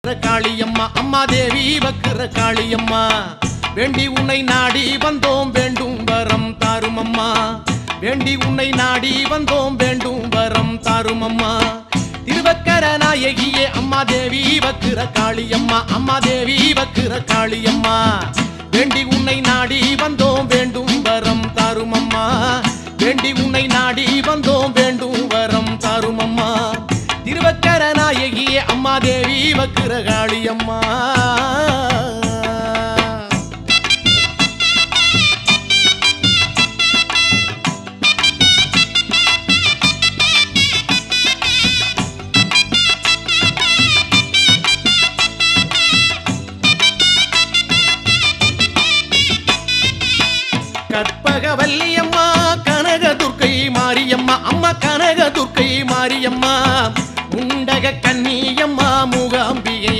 காளியம்மா அம்மா தேவி வக்கிர காளியம்மா வேண்டி உன்னை நாடி வந்தோம் வேண்டும் வரம் தாருமம்மா வேண்டி உன்னை நாடி வந்தோம் வேண்டும் வரம் தாருமம்மா திருவக்கர நாயகியே அம்மா தேவி வக்கிர காளியம்மா அம்மா தேவி வக்கிர காளியம்மா வேண்டி உன்னை நாடி வந்தோம் வேண்டும் வரம் தாருமம்மா வேண்டி உன்னை நாடி வந்தோம் வேண்டும் வரம் தாருமம்மா திருவக்கர நாயகியே அம்மா தேவி வக்கிர காளியம்மா கற்பகவல்லியம்மா கனக துர்க்கை மாரியம்மா அம்மா கனக